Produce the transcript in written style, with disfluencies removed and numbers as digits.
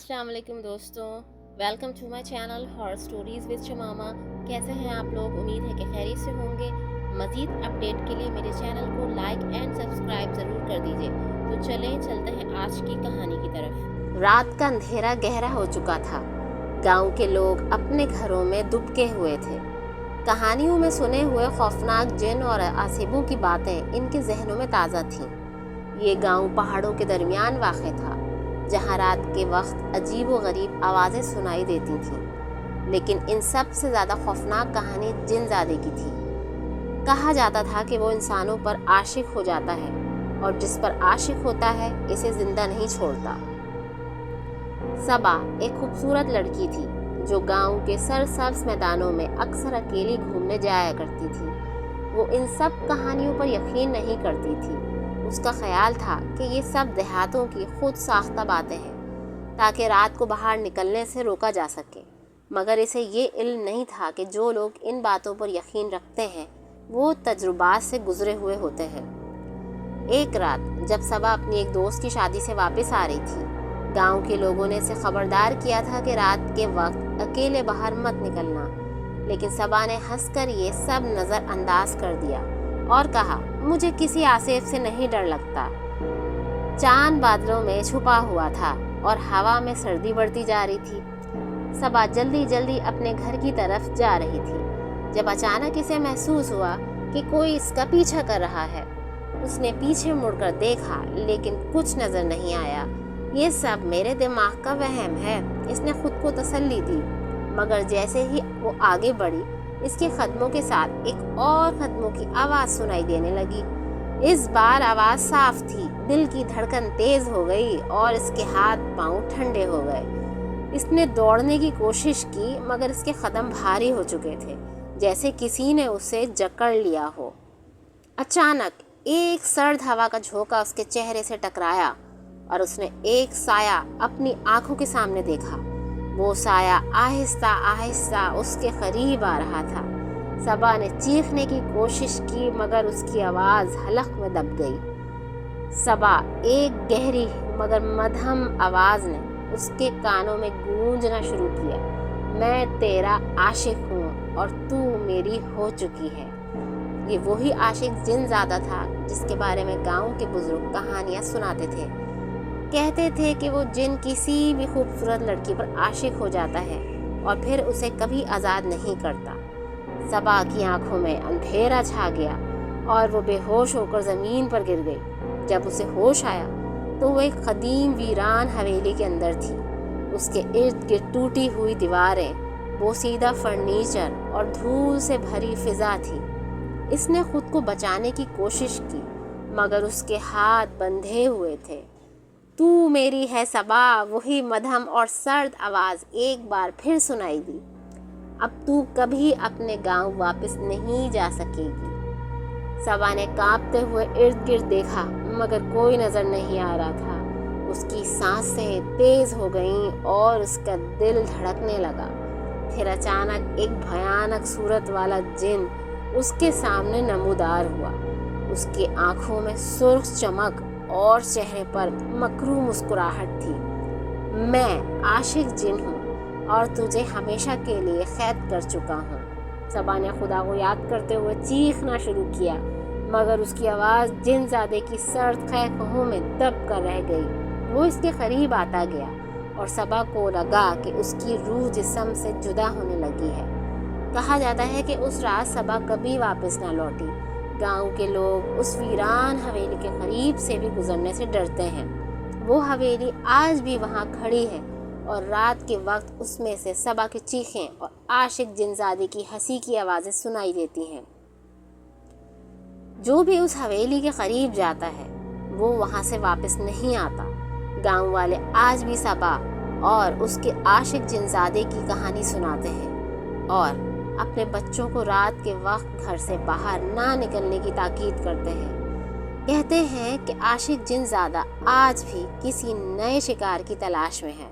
अस्सलाम वालेकुम दोस्तों, welcome to my channel horror stories with Shamama. कैसे हैं आप लोग? उम्मीद है कि खैरियत से होंगे। मज़ीद अपडेट के लिए मेरे चैनल को लाइक एंड सब्सक्राइब ज़रूर कर दीजिए। तो चलते हैं आज की कहानी की तरफ। रात का अंधेरा गहरा हो चुका था। गांव के लोग अपने घरों में दुबके हुए थे। कहानियों में सुने हुए खौफनाक जिन और आसिबों की बातें इनके जहनों में ताज़ा थीं। ये गांव पहाड़ों के दरमियान वाक़ था, जहां रात के वक्त अजीब व गरीब आवाज़ें सुनाई देती थीं। लेकिन इन सब से ज़्यादा खौफनाक कहानी जिनज़ादे की थी। कहा जाता था कि वो इंसानों पर आशिक हो जाता है और जिस पर आशिक होता है इसे ज़िंदा नहीं छोड़ता। सबा एक खूबसूरत लड़की थी जो गांव के सरसब्ज़ मैदानों में अक्सर अकेली घूमने जाया करती थी। वो इन सब कहानियों पर यकीन नहीं करती थी। उसका ख्याल था कि ये सब देहातों की खुद साख्ता बातें हैं ताकि रात को बाहर निकलने से रोका जा सके। मगर इसे ये इल्म नहीं था कि जो लोग इन बातों पर यकीन रखते हैं वो तजुर्बात से गुजरे हुए होते हैं। एक रात जब सबा अपनी एक दोस्त की शादी से वापस आ रही थी, गांव के लोगों ने इसे खबरदार किया था कि रात के वक्त अकेले बाहर मत निकलना। लेकिन सबा ने हंसकर ये सब नज़रअंदाज कर दिया और कहा, मुझे किसी आसिफ से नहीं डर लगता। चांद बादलों में छुपा हुआ था और हवा में सर्दी बढ़ती जा रही थी। सबा जल्दी जल्दी अपने घर की तरफ जा रही थी जब अचानक इसे महसूस हुआ कि कोई इसका पीछा कर रहा है। उसने पीछे मुड़कर देखा लेकिन कुछ नज़र नहीं आया। ये सब मेरे दिमाग का वहम है, इसने खुद को तसल्ली दी। मगर जैसे ही वो आगे बढ़ी, इसके कदमों के साथ एक और कदमों की आवाज़ सुनाई देने लगी। इस बार आवाज़ साफ थी। दिल की धड़कन तेज़ हो गई और इसके हाथ पांव ठंडे हो गए। इसने दौड़ने की कोशिश की मगर इसके कदम भारी हो चुके थे, जैसे किसी ने उसे जकड़ लिया हो। अचानक एक सर्द हवा का झोंका उसके चेहरे से टकराया और उसने एक साया अपनी आंखों के सामने देखा। वो साया आहिस्ता आहिस्ता उसके करीब आ रहा था। सबा ने चीखने की कोशिश की मगर उसकी आवाज़ हलक में दब गई। सबा एक गहरी मगर मध्यम आवाज़ ने उसके कानों में गूंजना शुरू किया, मैं तेरा आशिक हूँ और तू मेरी हो चुकी है। ये वही आशिक जिनज़ादा था जिसके बारे में गांव के बुजुर्ग कहानियाँ सुनाते थे। कहते थे कि वो जिन किसी भी खूबसूरत लड़की पर आशिक हो जाता है और फिर उसे कभी आज़ाद नहीं करता। सबा की आंखों में अंधेरा छा गया और वो बेहोश होकर ज़मीन पर गिर गई। जब उसे होश आया तो वो एक कदीम वीरान हवेली के अंदर थी। उसके इर्द गिर्द टूटी हुई दीवारें, बोसीदा फर्नीचर और धूल से भरी फिजा थी। इसने खुद को बचाने की कोशिश की मगर उसके हाथ बंधे हुए थे। तू मेरी है सबा, वही मध्यम और सर्द आवाज़ एक बार फिर सुनाई दी। अब तू कभी अपने गांव वापस नहीं जा सकेगी। सबा ने कांपते हुए इर्द गिर्द देखा मगर कोई नज़र नहीं आ रहा था। उसकी सांसें तेज़ हो गईं और उसका दिल धड़कने लगा। फिर अचानक एक भयानक सूरत वाला जिन उसके सामने नमूदार हुआ। उसकी आंखों में सुर्ख चमक और चेहरे पर मकरू मुस्कुराहट थी। मैं आशिक जिन हूँ और तुझे हमेशा के लिए कैद कर चुका हूँ। सबा ने खुदा को याद करते हुए चीखना शुरू किया मगर उसकी आवाज़ जिनज़ादे की सर्द ख़ैख़ों में दब कर रह गई। वो इसके करीब आता गया और सबा को लगा कि उसकी रूह जिस्म से जुदा होने लगी है। कहा जाता है कि उस रात सबा कभी वापस ना लौटी। गांव के लोग उस वीरान हवेली के करीब से भी गुजरने से डरते हैं। वो हवेली आज भी वहाँ खड़ी है और रात के वक्त उसमें से सबा की चीखें और आशिक जिनज़ादे की हंसी की आवाज़ें सुनाई देती हैं। जो भी उस हवेली के करीब जाता है वो वहाँ से वापस नहीं आता। गांव वाले आज भी सबा और उसके आशिक जिनज़ादे की कहानी सुनाते हैं और अपने बच्चों को रात के वक्त घर से बाहर ना निकलने की ताकीद करते हैं। कहते हैं कि आशिक जिनज़ादा आज भी किसी नए शिकार की तलाश में है।